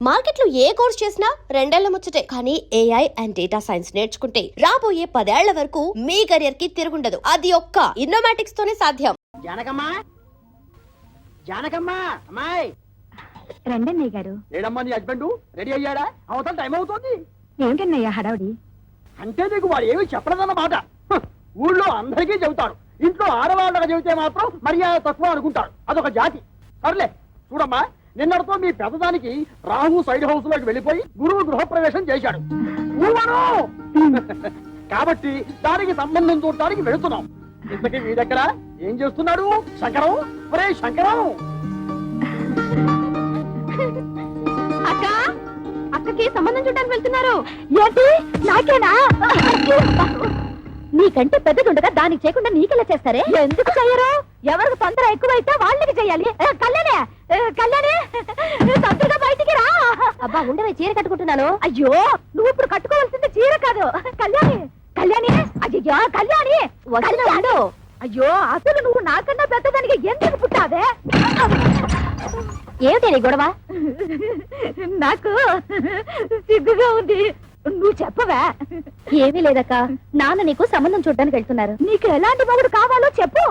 Market లో ఏ course చేసినా రెండేళ్ల ముచ్చటే. కానీ ఏఐ అండ్ డేటా సైన్స్ నేర్చుకుంటే రాబోయే 10 ఏళ్ల వరకు మీ కెరియర్ కి తిరుగుండదు. అది ఒక్క ఇన్నోమాటిక్స్ తోనే సాధ్యం. జానకమ్మా, జానకమ్మా, అమ్మాయి రండన్నయ్య గారు. ఏడమ్మా నీ హస్బెండ్ రెడీ అయ్యాడా? అవతల టైం అవుతుంది. ఏమిటన్నయ్య హడావుడి? అంటే నీకు వాడు ఏమి చెప్పలేదన్నమాట. ఊళ్ళో అందరికీ చెబుతారు, ఇంట్లో ఆడవాళ్ళకి చెబితే మాత్రం మర్యాద తక్కువ అనుకుంటారు. అదొక జాతి. సర్లే చూడమ్మా, నిన్నటితో మీ పెద్దదానికి రాహు సైడ్ హౌస్ లోకి వెళ్ళిపోయి గురువు గృహప్రవేశం చేశాడు. కాబట్టి దానికి సంబంధం చూడటానికి వెళుతున్నాం. ఇంతకీ మీ దగ్గర ఏం చేస్తున్నాడు శంకరం? ఒరే శంకరం! అక్క, అక్కకి సంబంధం చూడడానికి వెళ్తున్నారు. ఏంటి నాకేనా? నీకంటే పెద్దదుండగా దానికి చేయకుండా నీకెలా చేస్తారే? ఎందుకు చెయ్యరు? ఎవరికి తొందర ఎక్కువైతే వాళ్ళకి చెయ్యాలి. కళ్యాణే, కళ్యాణి తొందరగా బయటికి రా. అబ్బా ఉండవే, చీర కట్టుకుంటున్నాను. అయ్యో, నువ్వు ఇప్పుడు కట్టుకోవాల్సింది చీర కాదు. కళ్యాణి, కళ్యాణి, అయ్యో కళ్యాణి వస్తున్నాడు. అయ్యో, అసలు నువ్వు నాకన్నా పెద్దదానికి ఎందుకు పుట్టావే? ఏమిటి నీ గొడవ? నాకు సిగ్గుగా ఉంది. నువ్వు చెప్పవా? ఏమీ లేదక్క, నాన్న నీకు సంబంధం చూడడానికి వెళ్తున్నారు. నీకు ఎలాంటి మొగుడు కావాలో చెప్పు.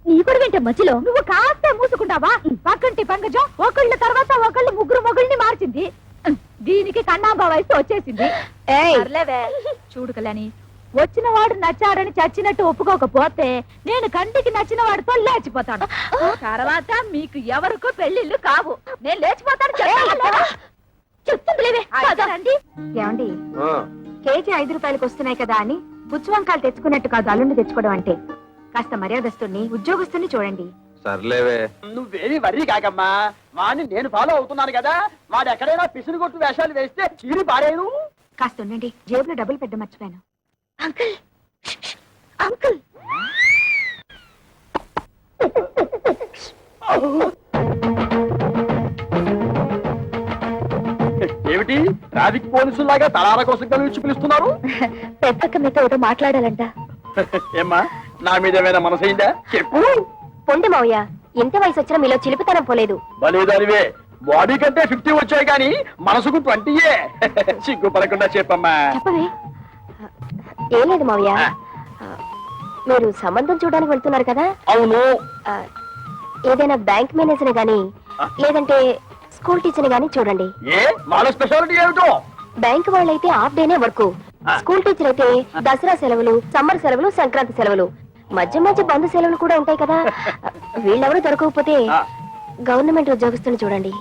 నీ కూడా వింటే మధ్యలో నువ్వు కాస్త మూసుకుంటావా? పక్కంటి పంకజం ఒకళ్ళ తర్వాత ఒకళ్ళు ముగ్గురు మొగుళ్ళని మార్చింది. దీనికి కన్నాంబా వయసు వచ్చేసింది. చూడు కళ్యాణి, వచ్చిన వాడు నచ్చాడని చచ్చినట్టు ఒప్పుకోకపోతే నేను కంటికి నచ్చిన వాడితో లేచిపోతాను. తర్వాత మీకు ఎవరికో పెళ్లిళ్ళు కావు. నేను లేచిపోతాను. చెప్తుందిలేవే. ఏమండి, కేజీ 5 రూపాయలకు వస్తున్నాయి కదా అని పుచ్చువంకాయలు తెచ్చుకున్నట్టు కాదు అల్లుండి తెచ్చుకోవడం అంటే. కాస్త మర్యాదస్తుని ఉద్యోగస్తుని చూడండి. సర్లేవే, నువ్వేమి వర్రీ కాకమ్మా. వాడిని నేను ఫాలో అవుతున్నాను కదా. వాడు ఎక్కడైనా పిసిని కొట్టు వేషాలు వేస్తే చీరి పారేను. కాస్త ఉండండి, జేబులో డబ్బులు పెట్ట మర్చిపోయాను. Uncle, uncle. ఏమిటి ట్రాఫిక్ పోలీసులాగా తలాల కోసం కలిసి పిలుస్తున్నారు? పెద్దక్క మీతో ఏదో మాట్లాడాలంట. ఏమ్మా, నా మీద ఏమైనా మనసైందా? చెప్పు. పొండి మావయ్య, ఎంత వయసు వచ్చినా మీలో చిలిపితనం పోలేదు. బలేదానివే, బాడీ కంటే 50 వచ్చాయి కానీ మనసుకు 20. సిగ్గుపడకుండా చెప్పమ్మా. చెప్పవే. ఏం లేదు మావయ్య, మీరు సంబంధం చూడడానికి వెళ్తున్నారు కదా. అవును. ఏదైనా బ్యాంక్ మేనేజర్ గాని లేదంటే స్కూల్ టీచర్ గాని చూడండి. ఏ వాళ్ళ స్పెషాలిటీ ఏమిటో? బ్యాంక్ వాళ్ళైతే హాఫ్ డేనే వర్క్. స్కూల్ టీచర్ అయితే దసరా సెలవులు, సమ్మర్ సెలవులు, సంక్రాంతి సెలవులు, మధ్య మధ్య బంధు సెలవులు కూడా ఉంటాయి కదా. వీళ్ళెవరూ దొరకకపోతే గవర్నమెంట్ ఉద్యోగస్తుని చూడండి.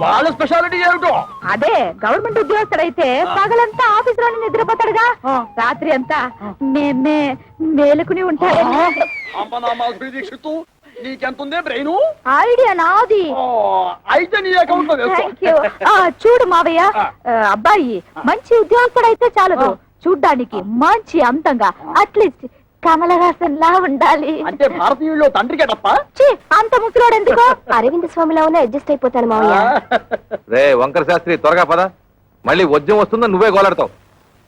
వాళ్ళ స్పెషాలిటీ ఏమిటో? అదే, గవర్నమెంట్ ఉద్యోగస్తుడైతే పగలంతా ఆఫీస్ లోనే నిద్రపోతాడుగా, రాత్రి అంతా మేలుకుని ఉంటాడు. నీకెంతుందే బ్రెయిన్? ఐడియా నాది. అయితే నీ అకౌంట్ లో వేసుకో. చూడు మావయ్య, అబ్బాయి మంచి ఉద్యోగస్తుడైతే చాలదు, చూడ్డానికి మంచి అందంగా, అట్లీస్ట్ కమలహాసన్ లా ఉండాలి. అంటే భారతీయుల్లో తండ్రికే తప్ప అంత ముసలోడు ఎందుకో? అరవింద్ స్వామిలా ఉన్న అడ్జస్ట్ అయిపోతాను మావయ్య. రే వంకర శాస్త్రి, త్వరగా పద, మళ్ళీ వద్యం వస్తుందో నువ్వే గోలాడతావు.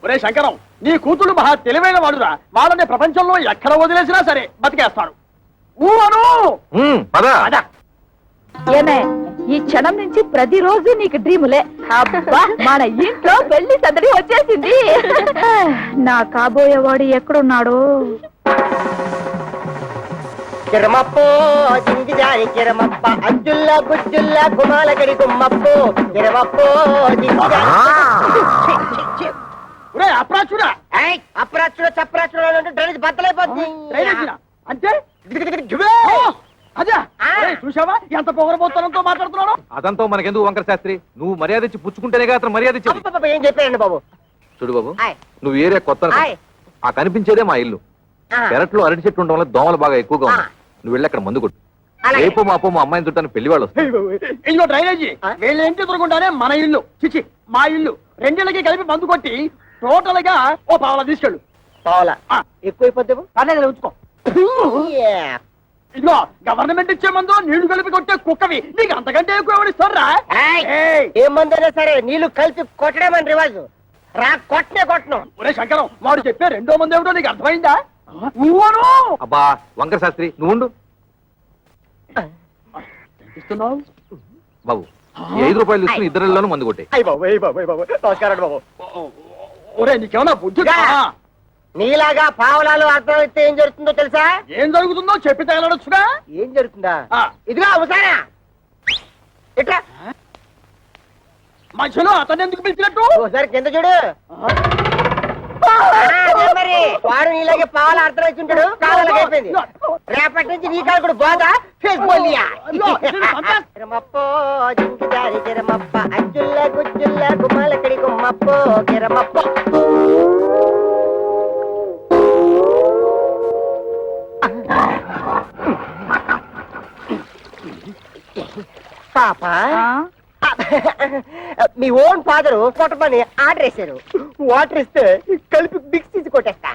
ఒరే శంకరం, నీ కూతురు మహా తెలివైన వాడురా. వాళ్ళని ప్రపంచంలో ఎక్కడ వదిలేసినా సరే బతికేస్తాడు. ఏమే, ఈ క్షణం నుంచి ప్రతిరోజు నీకు డ్రీములే. అబ్బా, మన ఇంట్లో పెళ్లి సందడి వచ్చేసింది. నా కాబోయేవాడు ఎక్కడున్నాడు? కిరమప్పో జింగిజారి కిరమప్ప అజ్జుల్లా గుజ్జుల్లా గుమాలగడి గుమ్మప్పో కిరమప్పో అప్రాచుడా అప్రాచుడు చప్రాచుడు డ్రైనేజ్ బద్దలైపోద్ది. అంటే అదే చూసావా ఎంత పొగరబోతనంతో మాట్లాడుతున్నాడు? అదంతా మనకెందుకు వంకర శాస్త్రి, నువ్వు మర్యాద ఇచ్చి పుచ్చుకుంటేనే అతను మర్యాద ఇచ్చి. ఏం చెప్పారండి బాబు? చూడు బాబు, నువ్వు ఏరియా కొత్త, ఆ కనిపించేదే మా ఇల్లు. పెరట్లో అరటి చెట్టు ఉండడం వల్ల దోమలు బాగా ఎక్కువగా ఉన్నాయి. నువ్వు వెళ్ళి అక్కడ మందు కొట్టు. రేపు మాపో మా అమ్మాయిని చుట్టాను పెళ్లి వాళ్ళు వస్తారు. ఇదిగో డ్రైనేజీ, వీళ్ళ ఇంటి ఎదురుకుంటానే మన ఇల్లు, చిచి మా ఇల్లు. రెండేళ్ళకి కలిపి మందు కొట్టి టోటల్ గా ఓ పావలా తీసుకెళ్ళు. పావలా ఎక్కువైపోద్ది. పర్లేదు ఉంచుకో. ఇదిగో గవర్నమెంట్ ఇచ్చే మందు నీళ్లు కలిపి కొట్టే కుక్కవి నీకు అంతకంటే ఎక్కువ ఎవరిస్తారా? ఏ మందైనా సరే నీళ్లు కలిపి కొట్టడమని రివాజు. రా కొట్టనే కొట్టను. ఒరే శంకరం, వాడు చెప్పే రెండో మంది ఏమిటో నీకు అర్థమైందా? అబ్బా వంకర శాస్త్రి, నువ్వు బాబు ఈ 5 రూపాయలు తీసుకుని ఇద్దరిలోనూ మందు కొట్టే. అయ్య బాబు అయ్య బాబు అయ్య బాబు నమస్కారం బాబు. ఒరే నీకేమన్నా బుద్ధి ఉందా? నీలాగా పావలాలు అర్థం అయితే ఏం జరుగుతుందో తెలుసా? ఏం జరుగుతుందో చెప్పి తగలడొచ్చుగా. ఏం జరుగుతుందా? ఆ. ఇదిగా అవసానా ఇట్లా మధ్యలో అతను ఎందుకు పిలిచినట్టు? ఒకసారి కింద చూడు. అదే మరి వాడు నీలాగే పావాల అర్థం వచ్చి ఉంటాడు. కావాలకి అయిపోయింది. రేపటి నుంచి నీ కాలు కూడా బాగా ఫేస్ బోలియా. కిరమప్పో జింకిదారి కిరమప్ప అజ్జుల్ల గుజ్జుల్ల గుమ్మలకడి గుమ్మప్పో కిరమప్పో. పాప మీ ఓన్ ఫాదరు కొట్టమని ఆర్డర్ వేశారు. వాటర్ ఇస్తే కలిపి బిక్స్ తీసి కొట్టేస్తా.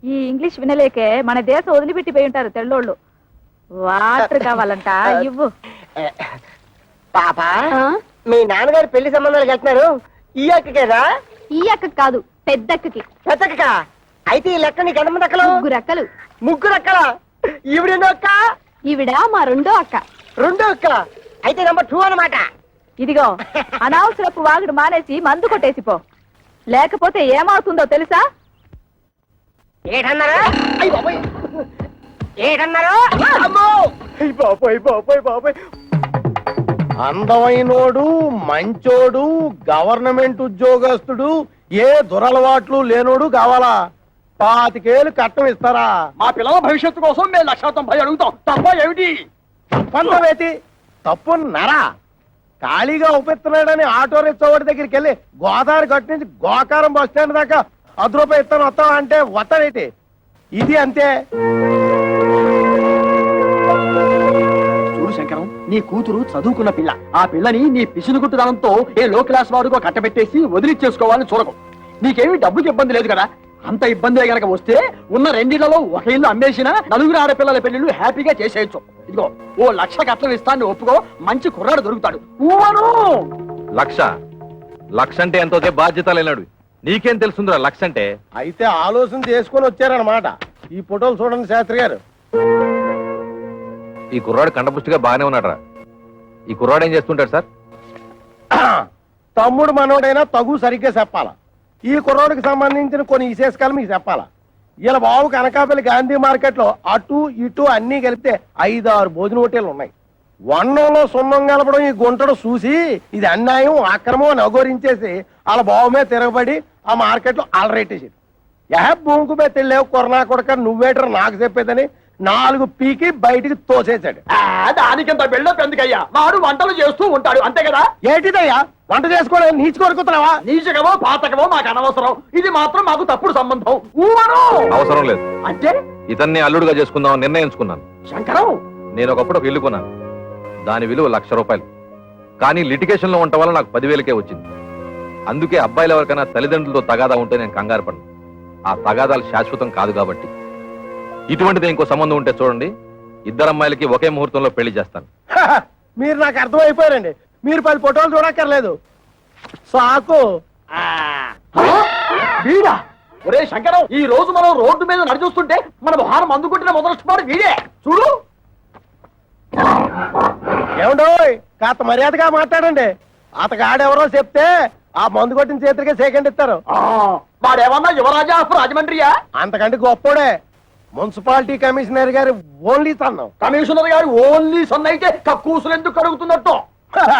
ఈ ఇంగ్లీష్ వినలేకే మన దేశం వదిలిపెట్టిపోయి ఉంటారు తెల్లోళ్ళు. వాటర్ కావాలంట ఇవ్వు. పాప మీ నాన్నగారు పెళ్లి సంబంధాలకు వెళ్తున్నారు. ఈ అక్కకేనా? ఈ అక్క కాదు, పెద్దక్కకి. పెద్దక్క అయితే ఈ లెక్క నీకు ఎంతమంది అక్కలు? 3 అక్కలు. 3 అక్కల. ఈవిడెన్నో అక్క? ఈవిడ మా రెండో అక్క. 2 అక్కల. అయితే నెంబర్ 2 అన్నమాట. ఇదిగో అనవసరపు వాగుడు మానేసి మందు కొట్టేసిపో, లేకపోతే ఏమవుతుందో తెలుసా? ఏటన్నారా? అయ్య బాబోయ్. ఏటన్నారా? అమ్మో! అయ్య బాబోయ్ బాబోయ్ బాబోయ్. అందమైనోడు, మంచోడు, గవర్నమెంట్ ఉద్యోగస్తుడు, ఏ దురలవాట్లు లేనోడు కావాలా? 25 ఏళ్ళు కట్టం ఇస్తారా? మా పిల్లల భవిష్యత్తు కోసం మేము 190 అడుగుతాం. తప్ప ఏమిటి? తప్పంతవేతి తప్పు నరా. ఖాళీగా ఉపయోగిస్తున్నాడని ఆటో రిక్షావాడి దగ్గరికి వెళ్ళి గోదావరి గట్టు నుంచి గోకారం బస్ స్టాండ్ దాకా 10 రూపాయలు ఇస్తాను వస్తావా అంటే వస్తాడేటి? ఇది అంతే. చూడు శంకరం, నీ కూతురు చదువుకున్న పిల్ల. ఆ పిల్లని నీ పిసినుగుట్టుదనంతో ఏ లో క్లాస్ వాడుకో కట్టబెట్టేసి వదిలిచ్చేసుకోవాలని చూడకు. నీకేమీ డబ్బుకి ఇబ్బంది లేదు కదా. అంత ఇబ్బంది గనక వస్తే ఉన్న 2 ఇళ్లలో ఒక ఇల్లు అమ్మేసినా 4 ఆడపిల్లల పెళ్లిళ్ళు హ్యాపీగా చేసేయచ్చు. ఇదిగో ఓ 1,00,000 కట్నం ఇస్తాను ఒప్పుకో, మంచి కుర్రాడు దొరుకుతాడు. ఊవను 1,00,000 అంటే ఎంతో బాధ్యత లేనాడు. నీకేం తెలుసుందిరా 1,00,000 అంటే? అయితే ఆలోచన చేసుకొని వచ్చారనమాట. ఈ ఫోటోలు చూడండి శాస్త్రి గారు. ఈ కుర్రాడు కండపుష్టిగా బాగానే ఉన్నాడురా. ఈ కుర్రాడు ఏం చేస్తుంటాడు సార్? తమ్ముడు మనోడైనా తగు సరిగ్గా చెప్పాలా. ఈ కుర్రోడికి సంబంధించిన కొన్ని విశేషకాలు మీకు చెప్పాలా. ఇలా బాబు కనకాపల్లి గాంధీ మార్కెట్ లో అటు ఇటు అన్ని కలిపితే 5-6 భోజన హోటళ్లు ఉన్నాయి. వన్నంలో సున్నం కలపడం ఈ గుంటడు చూసి ఇది అన్యాయం అక్రమం అని అఘోరించేసి వాళ్ళ బాబు మీద తిరగబడి ఆ మార్కెట్ లో అలరేటేసాడు. భూమికి మీద తెలియవు కొరనా కొడక నువ్వేటర్ నాకు చెప్పేదని 4 పీకి బయటికి తోసేశాడు. దానికింత బిల్డప్ ఎందుకయ్యా? వాడు వంటలు చేస్తూ ఉంటాడు అంతే కదా. ఏంటిదయ్యా వంట చేసుకోవడం నీచి కొరుకుతున్నావా? నీచకమో పాతకమో మాకు అనవసరం. ఇది మాత్రం మాకు తప్పుడు సంబంధం. ఊవను అవసరం లేదు. అంటే ఇతన్ని అల్లుడుగా చేసుకుందాం నిర్ణయించుకున్నాను. శంకరం, నేను ఒకప్పుడు ఒక ఇల్లు కొన్నాను. దాని విలువ 1,00,000 రూపాయలు. కానీ లిటిగేషన్ లో ఉండటం వల్ల నాకు 10,000కే వచ్చింది. అందుకే అబ్బాయిలు ఎవరికైనా తల్లిదండ్రులతో తగాదా ఉంటే నేను కంగారు పడను. ఆ తగాదాలు శాశ్వతం కాదు కాబట్టి. ఇటువంటిది ఇంకో సంబంధం ఉంటే చూడండి, 2 అమ్మాయిలకి ఒకే ముహూర్తంలో పెళ్లి చేస్తాను. మీరు నాకు అర్థమైపోయారండి. మీరు 10 ఫోటోలు చూడక్కర్లేదు. సాకు. వీడా? ఒరే శంకరం, ఈ రోజు మనం రోడ్డు మీద నడిచూస్తుంటే మన మొహారం మందు కొట్టిన మొదలష్టమాడు వీడే. చూడు. ఏమండోయ్ కాస్త మర్యాదగా మాట్లాడండి. అతగాడెవరో చెప్తే ఆ మందు కొట్టిన చేతులకే సెకండ్ ఇస్తారు. వాడేమన్నా యువరాజా ఆఫ్ రాజమండ్రియా? అంతకంటే గొప్పోడే. మున్సిపాలిటీ కమిషనర్ గారి ఓన్లీ సన్నం. కమిషనర్ గారు ఓన్లీ సన్ అయితే కక్కూసులు ఎందుకు కడుగుతున్నట్టు?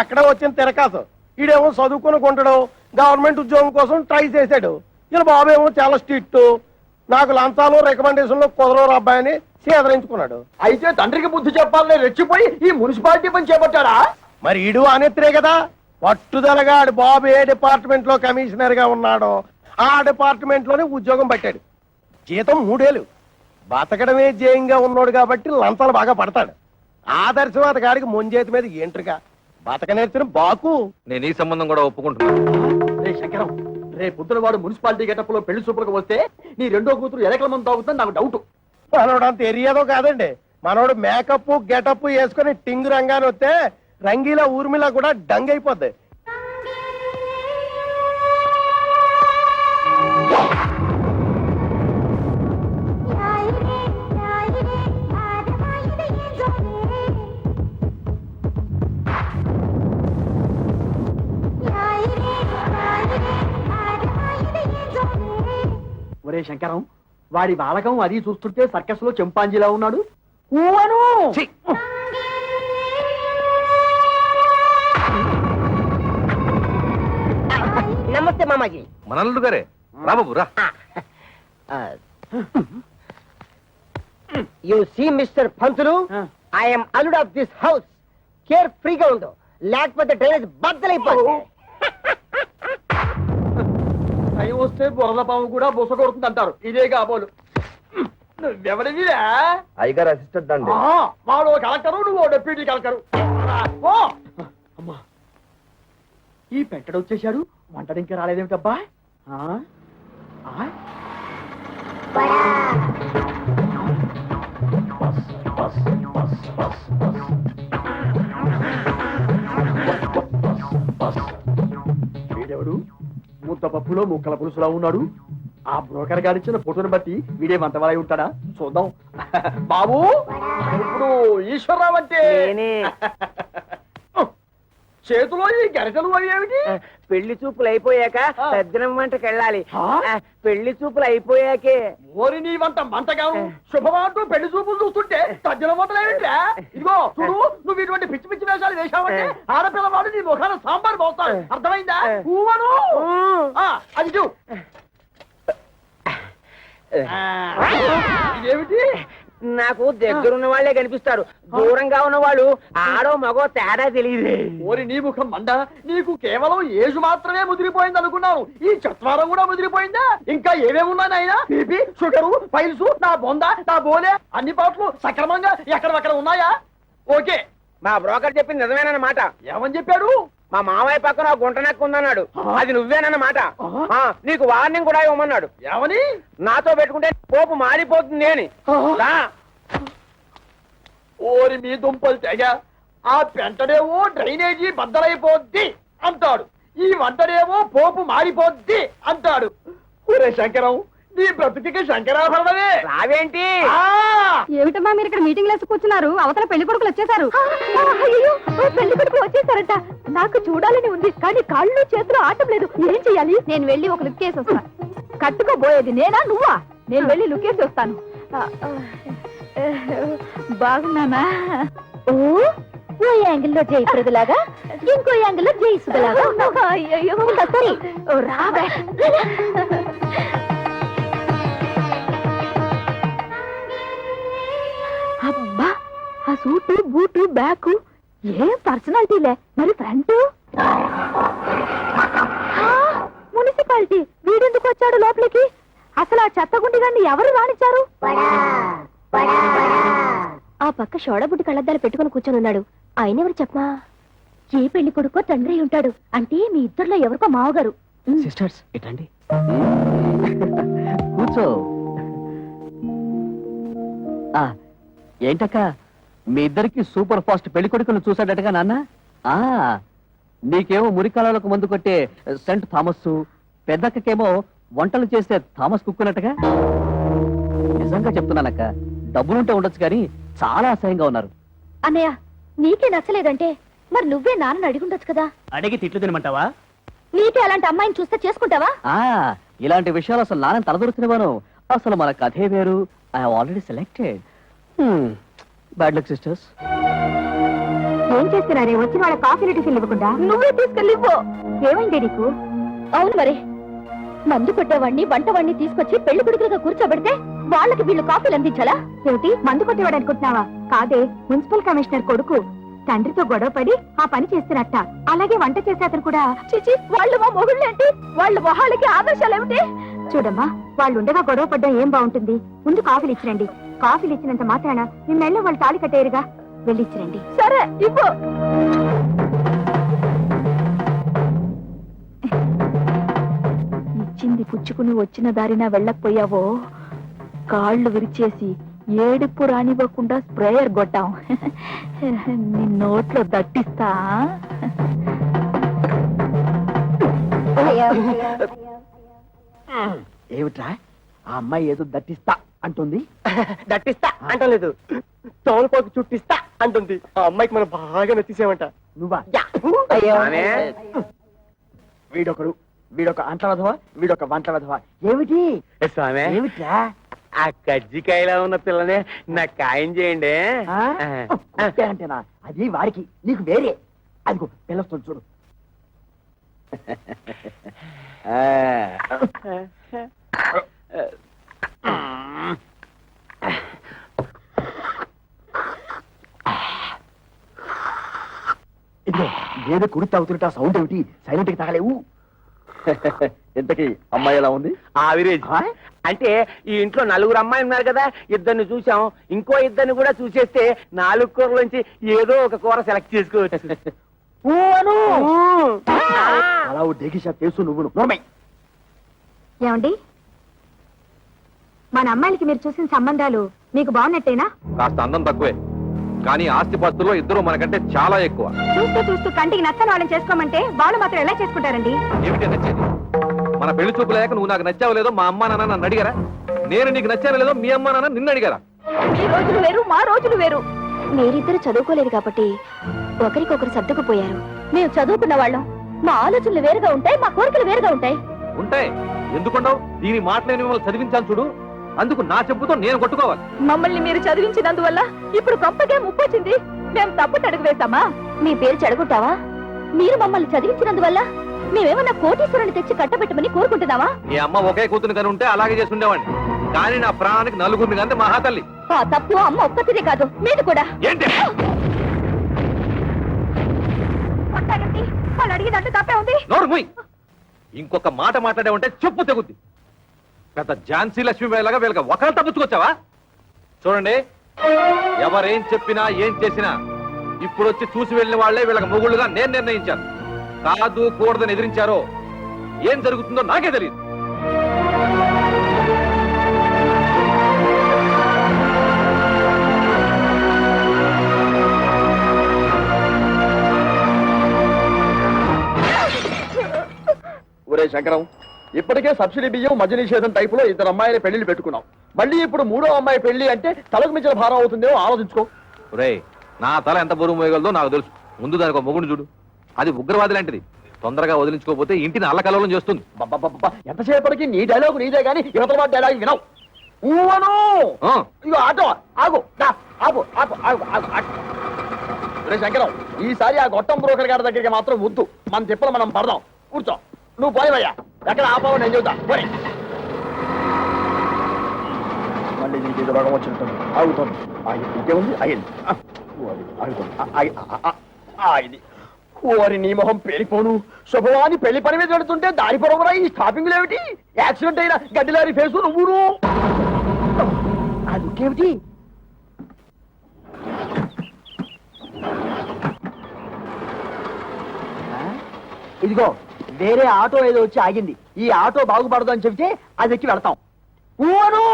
అక్కడ వచ్చిన తిరకాసు. ఈడేమో చదువుకుని కొంటాడు, గవర్నమెంట్ ఉద్యోగం కోసం ట్రై చేశాడు. ఇలా బాబేమో చాలా స్ట్రిక్ట్, నాకు లంచాలు రికమెండేషన్లు కుదరరు అబ్బాయిని సేదరించుకున్నాడు. అయితే తండ్రికి బుద్ధి చెప్పాలని రెచ్చిపోయి ఈ మున్సిపాలిటీ పని చేపట్టాడా? మరి ఈడు అనేత్రే కదా. పట్టుదలగా ఆడు బాబు ఏ డిపార్ట్మెంట్ లో కమిషనర్ గా ఉన్నాడో ఆ డిపార్ట్మెంట్ లోనే ఉద్యోగం పట్టాడు. జీతం 3 ఏళ్ళు. బతకడమే జయంగా ఉన్నాడు కాబట్టి లంచాలు బాగా పడతాడు. ఆదర్శవాద గారికి ముంజేతి మీద ఏంట్రుగా బతక నేర్చిన బాకు. నేను ఈ సంబంధం కూడా ఒప్పుకుంటున్నాను. రే శంకరం, రే పొద్దున వాడు మున్సిపాలిటీ గెటప్ లో పెళ్లి చూపులకు వస్తే నీ రెండో కూతురు ఎలకల మంది తాగుతుందని నాకు డౌట్. మనోడు అంత ఎరియాదో కాదండి. మనోడు మేకప్ గెటప్ వేసుకుని టింగు రంగాన్ని వస్తే రంగీలా ఊర్మిలా కూడా డంగ్ అయిపోద్ది. ఒరే శంకరం, వాడి బాలకం అది చూస్తుంటే సర్కస్ లో చెంపాంజీలా ఉన్నాడు. ఊవను నమస్తే మామాజీ. మనల్లుడు గారే రా బాబు రా. You see mister Pantulu, I'm అల్లుడ్ ఆఫ్ దిస్ హౌస్. కేర్ ఫ్రీగా ఉండు, లేకపోతే డ్రైనేజ్ బద్దలైపోతుంది. టైం వస్తే బురద పాము కూడా బుస కొడుతుంది అంటారు. ఇదే కాబోలు. నువ్వెవడివిరా? అయ్యగారు అసిస్టెంట్ అండి. వాడు కలెక్టరు, నువ్వు డెప్యూటీ కలెక్టరు. ఓ అమ్మా, ఈ పెట్టడు వచ్చేశాడు. వంటడు ఇంకా రాలేదేమిటబ్బా? వీడెవడు? ముద్ద పప్పులో ముక్కల పులుసులా ఉన్నాడు. ఆ బ్రోకర్ గారిచ్చిన ఫోటోని బట్టి వీడే మంతవాలై ఉంటాడా? చూద్దాం. బాబు, ఇప్పుడు ఈశ్వరరావు అంటే చేతిలో ఈ గరిటలు అవి ఏమిటి? పెళ్లి చూపులు అయిపోయాక సజ్జనం వంటకి వెళ్ళాలి. పెళ్లి చూపులు అయిపోయాకే. ఓరి నీ వంట మంటగాను శుభమాంటూ పెళ్లి చూపులు చూస్తుంటే తజ్జల వంటలేమిట్రా? ఇదిగో చూడు, నువ్వు ఇటువంటి పిచ్చి పిచ్చి వేషాలు వేశావంటే ఆడపిల్లవాడు నీ ముఖాన సాంబార్ పోస్తాడు. అర్థమైందా? ఊవను అది చూ. ఇదేమిటి? నాకు దగ్గరున్న వాళ్ళే కనిపిస్తారు, దూరంగా ఉన్న వాళ్ళు ఆడో మగో తేడా తెలియదు. ఓరి నీ ముఖం మండ, నీకు కేవలం ఏజు మాత్రమే ముదిరిపోయింది అనుకున్నాను. ఈ చత్వారం కూడా ముదిరిపోయిందా? ఇంకా ఏమేమి ఉన్నాయి నాయనా? బీపీ, షుగరు, పైల్స్, నా బొంద, నా బోలే అన్ని పాటలు సక్రమంగా ఎక్కడక్కడ ఉన్నాయా? ఓకే. మా బ్రోకర్ చెప్పింది నిజమేనన్నమాట. ఏమని చెప్పాడు? మా మామయ్య పక్కన గుంట నక్కు ఉందన్నాడు. అది నువ్వేనన్నమాట. నీకు వార్నింగ్ కూడా ఇవ్వమన్నాడు. ఏమని? నాతో పెట్టుకుంటే పోపు మారిపోతుంది అని. ఓరి మీ దుంపలు తెగ, ఆ పెంటడేమో డ్రైనేజీ బద్దలైపోద్ది అంటాడు, ఈ వంటడేమో పోపు మారిపోద్ది అంటాడు. ఒరే శంకరం, నీ బ్రతుకి శంకరాభరణమే. రావేంటి? ఏమిటమ్మా మీరు ఇక్కడ మీటింగ్ లేసి కూర్చున్నారు? అవతల పెళ్లి కొడుకులు వచ్చేసారు. పెళ్లి కొడుకులు వచ్చేసారట. నాకు చూడాలని ఉంది, కానీ కాళ్ళు చేతులు ఆటం లేదు. ఏం చెయ్యాలి? నేను వెళ్ళి ఒక లుక్ వేసి వస్తాను. కట్టుకోబోయేది నేనా నువ్వా? నేను వెళ్ళి లుక్ వేసి వస్తాను. బాగున్నానా? ఓ యాంగిల్లో జయప్రదలాగా, ఇంకో యాంగిల్లో జయసుధలాగా. అయ్యో సరే, రావే. అబ్బా, ఆ సూటు బూటు బ్యాగ్ ఏం పర్సనాలిటీలే. మరి ఫ్రంట్ మున్సిపాలిటీ. వీడెందుకు వచ్చాడు లోపలికి? అసలు ఆ చెత్తగుండి గారిని ఎవరు రానిచ్చారు? ఆ పక్క షోడబుడ్డి కళ్ళద్దాలు పెట్టుకుని కూర్చొని ఉన్నాడు. ఆయన ఎవరు చెప్పమా? ఏ పెళ్లి కొడుకో తండ్రి ఉంటాడు. అంటే మీ ఇద్దరిలో ఎవరికో మావగారు. సిస్టర్స్ ఇటండి, కూర్చో. ఏంటక్క, మీ ఇద్దరికి సూపర్ ఫాస్ట్ పెళ్లి కొడుకును చూసాడటగా నాన్న? నీకేమో మురికాలకు మందు కొట్టే సెంట్ థామస్, పెద్దక్కకేమో వంటలు చేసే థామస్ కుక్కునట్టుగా. నిజంగా చెప్తున్నానక్క, డబ్బులుంటే ఉండొచ్చు కానీ చాలా అసహ్యంగా ఉన్నారు. అన్నయ్య, నీకే నచ్చలేదంటే మరి నువ్వే నాన్నని అడిగుండొచ్చు కదా. అడిగి తిట్లు తినమంటావా? నీకే అలాంటి అమ్మాయిని చూస్తే చేసుకుంటావా? ఇలాంటి విషయాలు అసలు నాన్న తలదొరుకుతున్నాను. అసలు మన కథే వేరు. I have already selected. Bad luck sisters. ఏం చేస్తున్నారే? వచ్చిన వాళ్ళ కాఫీ టిఫిన్ ఇవ్వకుండా నువ్వే తీసుకెళ్ళిపో. ఏమైంది నీకు? అవును మరి, మందు కొట్టేవాడిని వంటవాడిని తీసుకొచ్చి పెళ్లి కొడుకులుగా కూర్చోబెడితే వాళ్ళకి వీళ్ళు కాఫీలు అందించాలా? ఏమిటి, మందు కొట్టేవాడు అనుకుంటున్నావా? కాదే, మున్సిపల్ కమిషనర్ కొడుకు తండ్రితో గొడవ పడి ఆ పని చేస్తున్నట్ట. అలాగే వంట చేసే అతను కూడా. చిచి, వాళ్ళు మా మొగుళ్ళేంటి? వాళ్ళ మొహాలకి ఆదర్శాలు ఏమిటి? చూడమ్మా, వాళ్ళు ఉండగా గొడవ పడ్డం ఏం బాగుంటుంది? ముందు కాఫీలు ఇచ్చిరండి. కాఫీలు ఇచ్చినంత మాత్రాన మీ మెళ్ళ వాళ్ళు తాళి కట్టేరుగా. వెళ్ళిచ్చిరండి. సరే, ఇవ్వు. ఇచ్చింది పుచ్చుకుని వచ్చిన దారిన వెళ్ళకపోయావో కాళ్ళు విరిచేసి ఏడుపు రానివ్వకుండా స్ప్రేయర్ కొట్టాం. నీ నోట్లో దట్టిస్తా. ఏమిట్రా, ఆ అమ్మాయి ఏదో దట్టిస్తా అంటుంది? దట్టిస్తా అంటలేదు, తోలుకోకి చుట్టిస్తా అంటుంది. ఆ అమ్మాయికి మనం బాగా నచ్చేసామంట. నువ్వా? అయ్యో, వీడొకడు వీడొక అంట్ల వెధవ, వీడొక వంట వెధవ. ఏమిటి స్వామి ఏమిట్రా? ఆ కజ్జికాయలో ఉన్న పిల్లనే నాకు ఖాయం చేయండి. ఆ? అంతేనా? అది వాడికి, నీకు వేరే. అదిగో పిల్లస్తుంది చూడు. ఇదిగో ఏదో కుడి తాగుతుంటే ఆ సౌండ్ ఏమిటి? సైలెంట్ కి తాగలేవు. ఇంతకీ అమ్మాయి ఎలా ఉంది? ఆవిరేజ్ ఆ? అంటే ఈ ఇంట్లో నలుగురు అమ్మాయి ఉన్నారు కదా, ఇద్దరిని చూసాం, ఇంకో ఇద్దరిని కూడా చూసేస్తే 4 కూరలోంచి ఏదో ఒక కూర సెలెక్ట్ చేసుకోవచ్చు. ఊ అను. అలా ఓ డేగిషా తెలుసు నువ్వు నోర్మై. ఏమండి, మన అమ్మాయిలకి మీరు చూసిన సంబంధాలు మీకు బాగున్నట్టేనా? కాస్త అందం తక్కువే, కానీ ఆస్తిపాస్తుల్లో ఇద్దరు మనకంటే చాలా ఎక్కువ. చూస్తూ చూస్తూ కంటికి నచ్చని వాళ్ళని చేసుకోమంటే వాళ్ళు మాత్రం ఎలా చేసుకుంటారండి? ఏమిటి నచ్చేది? మన పెళ్లి చూపు లేక నువ్వు నాకు నచ్చావు లేదో మా అమ్మా నాన్న నన్ను అడిగారా? నేను నీకు నచ్చాను లేదో మీ అమ్మా నాన్న నిన్ను అడిగారా? మీ రోజులు వేరు, మా రోజులు వేరు. మీరిద్దరు చదువుకోలేదు కాబట్టి ఒకరికొకరు సర్దుకుపోయారు. మేము చదువుకున్న వాళ్ళం, మా ఆలోచనలు వేరుగా ఉంటాయి, మా కోరికలు వేరుగా ఉంటాయి. ఉంటాయి, ఎందుకుండవు? దీని మాటలేని మిమ్మల్ని చదివించాను చూడు, అందుకు నా చెప్పుతో నేను కొట్టుకోవాలి. మమ్మల్ని మీరు చదివించినందువల్ల ఇప్పుడు గొప్పగా ముప్పొచ్చింది. మేము తప్పు అడుగు వేస్తామా? మీ పేరు చెడగొట్టావా? మీరు మమ్మల్ని చదివించినందువల్ల మేమేమన్నా కోటీశ్వరుని తెచ్చి కట్టబెట్టమని కోరుకుంటున్నావా? నీ అమ్మ ఒకే కూతురు కని ఉంటే అలాగే చేసి ఉండేవాడిని, కానీ నా ప్రాణానికి నలుగురిని కంటే మహాతల్లి. ఆ తప్పు అమ్మ ఒక్కతిదే కాదు, మీరు కూడా. ఏంటి? కొట్టారండి, వాళ్ళు అడిగినట్టు తప్పే ఉంది. నోరు మూయ్. ఇంకొక మాట మాట్లాడే ఉంటే చెప్పు తెగుద్ది. పెద్ద ఝాన్సీ లక్ష్మీబాయిలాగా వీళ్ళకి ఒకరు తప్పించుకొచ్చావా? చూడండి, ఎవరేం చెప్పినా ఏం చేసినా ఇప్పుడు వచ్చి చూసి వెళ్ళిన వాళ్లే వీళ్ళకి మొగుళ్ళుగా నేను నిర్ణయించాను. కాదు కూడదని ఎదిరించారో ఏం జరుగుతుందో నాకే తెలియదు. ఒరే శంకరం, ఇప్పటికే సబ్సిడీ బియ్యం మద్య నిషేధం టైపులో 2 అమ్మాయిల పెళ్లిళ్ళు పెట్టుకున్నాం. మళ్ళీ ఇప్పుడు 3వ అమ్మాయి పెళ్లి అంటే తలకు మించిన భారం అవుతుందేమో ఆలోచించుకో. ఒరేయ్, నా తల ఎంత బరువు మోయగలదో నాకు తెలుసు. ముందు దానికి ఒక మొగుడు చూడు, అది ఉగ్రవాది లాంటిది. తొందరగా వదిలించుకోకపోతే ఇంటిని అల్లకల్లోలం చేస్తుంది. ఎంతసేపటికి నీ డైలాగ్ నీదే గానీ యువతల వాడి డైలాగ్ వినవు. ఊవను ఆ, ఇగో ఆటో ఆగు, దా, ఆగు ఆగు ఆగు ఆగు ఆగు. ఒరే శంకరం, ఈసారి ఆ గొట్టం బ్రోకర్ గారి దగ్గరికి మాత్రం వద్దు. మన తిప్పలు మనం పడదాం. కూర్చో, నువ్వు పోయివయ్యా. ఎక్కడ ఆపావు నేను చెబుతా. పోయి. మళ్ళీ నీకు ఇది రోగం వచ్చినట్టుంది. ఆగుతుంది. ఇంకేముంది? అయింది. ఆగుతుంది. ఆగింది. ఓరి నీ మొహం పేలిపోను. శుభవాని పెళ్లి పని మీద పెడుతుంటే దారి పొడవురా ఈ స్టాపింగ్లు ఏమిటి? యాక్సిడెంట్ అయిన గడ్డిలారి ఫేసు నువ్వును. అదుకేమిటి? ఇదిగో వేరే ఆటో ఏదో వచ్చి ఆగింది. ఈ ఆటో బాగుపడదు అని చెబితే అది ఎక్కి వెళ్తాం. ఊను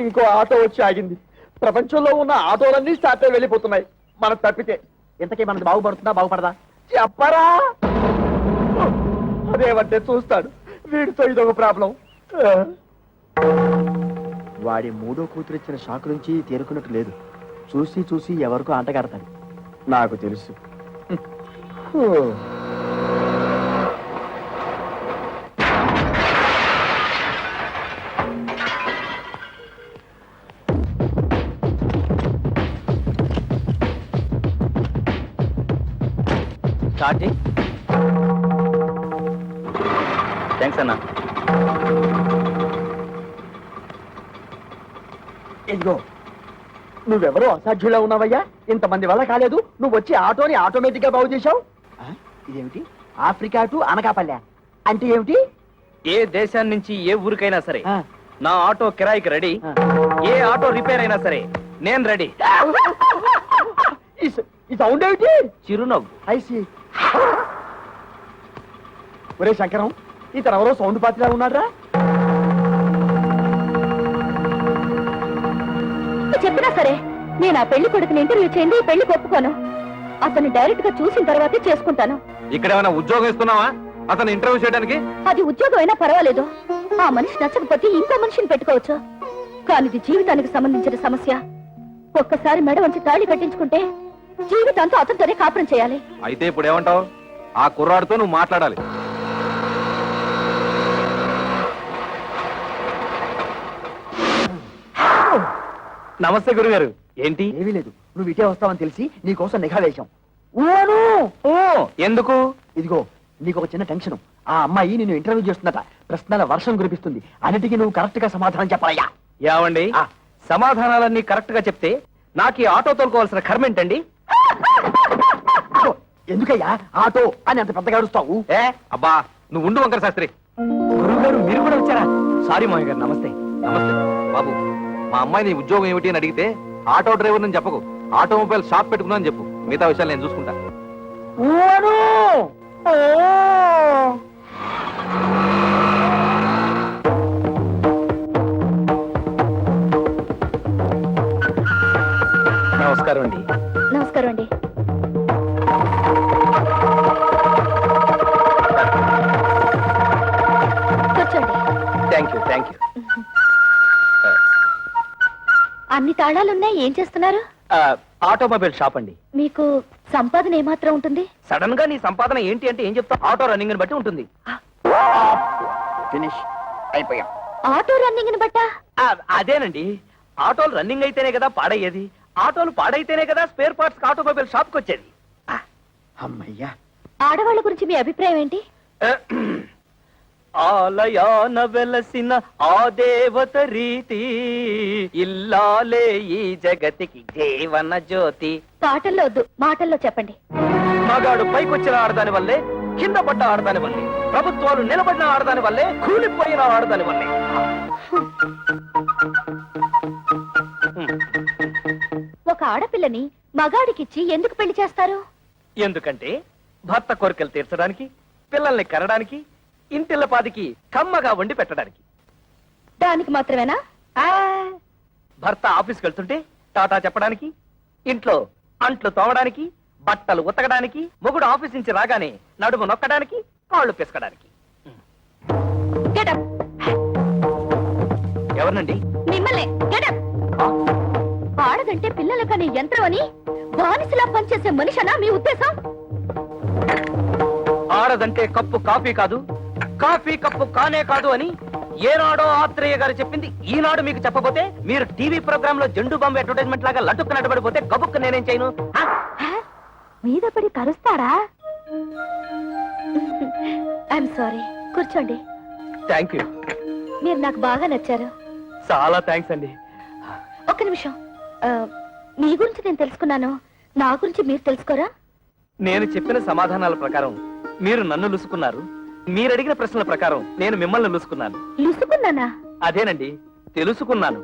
ఇంకో ఆటో వచ్చి ఆగింది. ప్రపంచంలో ఉన్న ఆటోలన్నీ స్టార్ట్ అయి వెళ్ళిపోతున్నాయి. మనం తప్పితే ఇంతకీ మనది బాగుపడుతుందా బాగుపడదా చెప్పరా? అదేమంటే చూస్తాడు. వీడితో ఇదొక ప్రాబ్లం. వాడి 3వ కూతురు ఇచ్చిన షాక్ నుంచి తేరుకున్నట్టు లేదు. చూసి చూసి ఎవరికో అంటగడతాడు. నాకు తెలుసు. థ్యాంక్స్ అన్నా. ఇదిగో నువ్వెవరో అసాధ్యులా ఉన్నావయ్యా. ఇంతమంది వల్ల కాలేదు. నువ్వు వచ్చి ఆటోని ఆటోమేటిక్ గా బాగు చేశావు. ఇదేమిటి? ఆఫ్రికా టు అనకాపల్లె అంటే ఏమిటి? ఏ దేశాన్ని నుంచి ఏ ఊరికైనా సరే ఆ. నా ఆటో కిరాయికి రెడీ. ఆ. ఏ ఆటో రిపేర్ అయినా సరే నేను రెడీ. ఈ సౌండ్ ఏమిటి? చిరునవ్వు. ఐసి. ఒరే శంకరం, ఇతను ఎవరో సౌండ్ పార్టీలా ఉన్నారా? చెప్పినా సరే నేను ఆ పెళ్లి కొడుకుని ఇంటర్వ్యూ చేయండి, ఈ పెళ్లి ఒప్పుకోను. అతన్ని డైరెక్ట్ గా చూసిన తర్వాతే చేసుకుంటాను. ఇక్కడ ఏమైనా ఉద్యోగం ఇస్తున్నావా? అతను ఇంటర్వ్యూ చేయడానికి? అది ఉద్యోగం అయినా పర్వాలేదు. ఆ మనిషి నచ్చకపోతే ఇంకో మనిషిని పెట్టుకోవచ్చు. కానీ ఇది జీవితానికి సంబంధించిన సమస్య. ఒక్కసారి మెడ వంచి తాళి కట్టించుకుంటే జీవితాంతో అతనితోనే కాపురం చేయాలి. అయితే ఇప్పుడు ఏమంటావు? ఆ కుర్రాడితో నువ్వు మాట్లాడాలి. నమస్తే గురుగారు. ఏంటి? ఏమీ లేదు, నువ్వు ఇటే వస్తావని తెలిసి నీకోసం నిఘా వేశాం. ఓ ఎందుకు? ఇదిగో నీకు ఒక చిన్న టెన్షన్. ఆ అమ్మాయి నిన్ను ఇంటర్వ్యూ చేస్తుందట. ప్రశ్నల వర్షం కురిపిస్తుంది. అన్నిటికీ నువ్వు కరెక్ట్ గా సమాధానం చెప్పాలయ్యా. ఏమండి, సమాధానాలన్నీ కరెక్ట్ గా చెప్తే నాకు ఈ ఆటో తోలుకోవాల్సిన కర్మ ఏంటండి? ఎందుకయ్యా ఆటో అని అంత పెద్దగా అరుస్తావు? అబ్బా నువ్వు ఉండు వంకర శాస్త్రి. గురువు గారు మీరు కూడా వచ్చారా? సారీ మామయ్య గారు. నమస్తే. నమస్తే బాబు. మా అమ్మాయి నీ ఉద్యోగం ఏమిటి అని అడిగితే ఆటో డ్రైవర్ అని చెప్పకు, ఆటోమొబైల్ షాప్ పెట్టుకున్నా అని చెప్పు. మిగతా విషయాలు నేను చూసుకుంటా. నమస్కారం అండి. నమస్కారం అండి. కూర్చోండి. Thank you. అన్ని తాళాలున్నాయి. ఏం చేస్తున్నారు? ఆటోమొబైల్ షాప్ అండి. మీకు సంపాదన ఏమాత్రం ఉంటుంది? సడన్ గా నీ సంపాదన ఏంటి అంటే ఏం చెప్తావు? ఆటో రన్నింగ్ బట్టి ఉంటుంది. ఫినిష్ అయిపోయాం. ఆటో రన్నింగ్ బట్టా? అదేనండి, ఆటోలు రన్నింగ్ అయితేనే కదా పాడయ్యేది. ఆటోలు పాడైతేనే కదా స్పేర్ పార్ట్స్ ఆటోమొబైల్ షాప్ కి వచ్చేది. అమ్మయ్యా. ఆడవాళ్ళ గురించి మీ అభిప్రాయం ఏంటి? ఆలయాన వెలసిన ఆ దేవత రీతి, ఇల్లాలే ఈ జగతికి జీవన జ్యోతి. పాటల్లో వద్దు, మాటల్లో చెప్పండి. మగాడు పైకొచ్చిన ఆడదాని వల్లే, కింద పడ్డ ఆడదాని వల్లే, ప్రభుత్వాలు నిలబడిన ఆడదాని వల్లే, కూలిపోయిన ఆడదాని వల్లే. ఒక ఆడపిల్లని మగాడికిచ్చి ఎందుకు పెళ్లి చేస్తారు? ఎందుకంటే భర్త కోరికలు తీర్చడానికి, పిల్లల్ని కనడానికి, ఇంటిల్లపాదికి కమ్మగా వండి పెట్టడానికి. దానికి మాత్రమేనా? భర్త ఆఫీస్కి వెళ్తుంటే టాటా చెప్పడానికి, ఇంట్లో అంట్లు తోమడానికి, బట్టలు ఉతకడానికి, మొగుడు ఆఫీస్ నుంచి రాగానే నడుము నొక్కడానికి, కాళ్ళు పిసకడానికి. Get up. ఎవరినండి? మిమ్మల్ని. Get up. ఆడదంటే పిల్లల కనే యంత్రం అని బానిసలా పనిచేసే మనిషనా మీ ఉద్దేశం? ఆడదంటే కప్పు కాఫీ కాదు, కాఫీ కప్పు కానే కాదు అని ఏనాడో ఆత్రేయ గారు చెప్పింది ఈనాడు మీకు చెప్పబోతే, మీరు టీవీ ప్రోగ్రామ్ లో జెండు బాంబు అడ్వర్టైజ్మెంట్ లాగా లటుక్కు నడబడిపోతే గబుక్కు నేనేం చేయను? మీద పడి కరుస్తారా? I'm sorry. కూర్చోండి. Thank you. మీరు నాకు బాగా నచ్చారు. చాలా థ్యాంక్స్ అండి. ఒక్క నిమిషం. మీ గురించి నేను తెలుసుకున్నాను, నా గురించి మీరు తెలుసుకోరా? నేను చెప్పిన సమాధానాల ప్రకారం మీరు నన్ను లుసుకున్నారు, మీరు అడిగిన ప్రశ్నల ప్రకారం నేను మిమ్మల్ని లుసుకున్నాను. లుసుకున్నానా? అదేనండి, తెలుసుకున్నాను.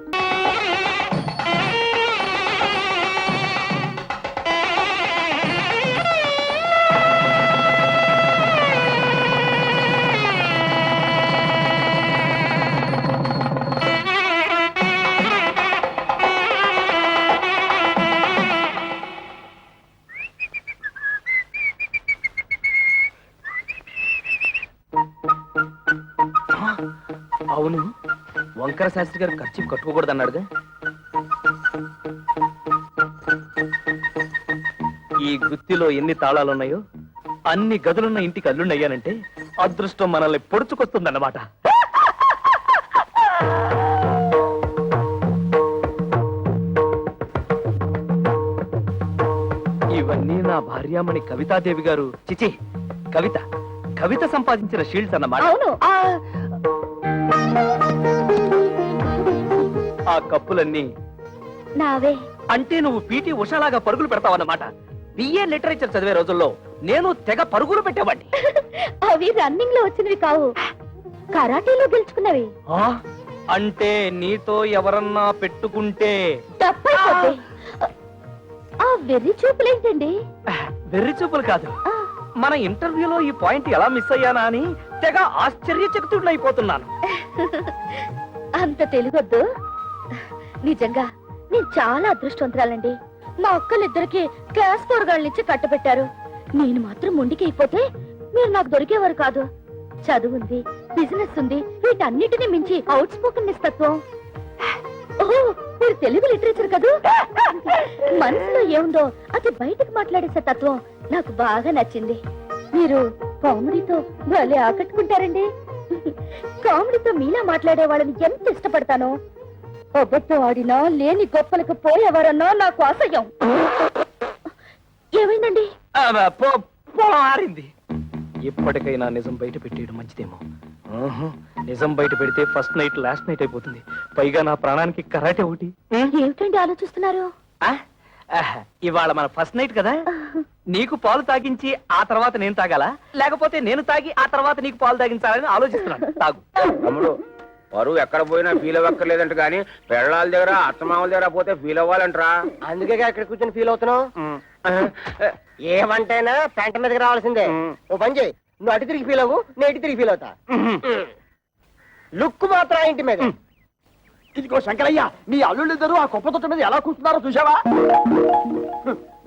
అవును, వంకర శాస్త్రి గారు ఖర్చు కట్టుకోకూడదు అన్నాడుగా. ఈ గుత్తిలో ఎన్ని తాళాలున్నాయో అన్ని గదులున్న ఇంటికి అల్లుండయ్యానంటే అదృష్టం మనల్ని పొడుచుకొస్తుందన్నమాట. ఇవన్నీ నా భార్యామణి కవితాదేవి గారు, చిచి కవిత కవిత సంపాదించిన షీల్డ్స్ అన్నమాట. అవును. ఆ కప్పులన్నీ నావే. అంటే నువ్వు పీటీ ఉషాలాగా పరుగులు పెడతావన్నమాట. బిఏ లిటరేచర్ చదివే రోజుల్లో నేను తెగ పరుగులు పెట్టేవాడిని. అవి రన్నింగ్ లో వచ్చినవి కావు, కరాటీలో గెలుచుకున్నవి. అంటే నీతో ఎవరన్నా పెట్టుకుంటే తప్పైపోతే ఆ వెర్రి చూపులేంటండి? వెర్రి చూపులు కాదు, ఆ, మన ఇంటర్వ్యూలో ఈ పాయింట్ ఎలా మిస్ అయ్యానా అని తెగ ఆశ్చర్యచకితుడైపోతున్నాను. అంత తెలుగొద్దు. నిజంగా నేను చాలా అదృష్టవంతురాలండి. మా అక్కలిద్దరికి క్లాస్ 4 నుంచి కట్టబెట్టారు. నేను మాత్రం మొండికి అయిపోతే మీరు నాకు దొరికేవారు కాదు. చదువుంది, బిజినెస్ ఉంది, వీటన్నిటిని మించి అవుట్ స్పోకెన్ తత్వం. ఓహో, మీరు తెలుగు లిటరేచర్ కదూ. మనసులో ఏముందో అది బయటకు మాట్లాడేసే తత్వం నాకు బాగా నచ్చింది. మీరు కామెడీతో భలే ఆకట్టుకుంటారండి. కామెడీతో మీలా మాట్లాడే వాళ్ళని ఎంత ఇష్టపడతానో. అబద్ధం ఆడినా లేని గొప్పలకు పోయేవారన్నా నాకు అసహ్యం. ఏమైందండి? పొలం ఆరింది. ఇప్పటికైనా నిజం బయట పెట్టేయడం మంచిదేమో. నిజం బయట పెడితే ఫస్ట్ నైట్ లాస్ట్ నైట్ అయిపోతుంది. పైగా నా ప్రాణానికి కరాటే ఒకటి. ఏమిటండి ఆలోచిస్తున్నారు? ఇవాళ మన ఫస్ట్ నైట్ కదా, నీకు పాలు తాగించి ఆ తర్వాత నేను తాగాలా, లేకపోతే నేను తాగి ఆ తర్వాత నీకు పాలు తాగించాలని ఆలోచిస్తున్నాను. తాగు. తమ్ముడు పరువు ఎక్కడ పోయినా ఫీల్ అవ్వక్కర్లేదంట కానీ పెళ్ళాల దగ్గర అత్తమామల దగ్గర పోతే ఫీల్ అవ్వాలంటరా. అందుకే ఇక్కడ కూర్చొని ఫీల్ అవుతున్నావు. ఏమంటైనా పెంట మీదకి రావాల్సిందే. ఓ పని చేయి, నువ్వు అటు తిరిగి ఫీల్ అవ్వు, నేను ఇటు తిరిగి ఫీల్ అవుతా. లుక్ మాత్రం ఆ ఇంటి మీద. ఇదిగో శంకరయ్య, మీ అల్లుళ్ళిద్దరూ ఆ కుప్ప తొట్ట మీద ఎలా కూర్చున్నారో చూసావా?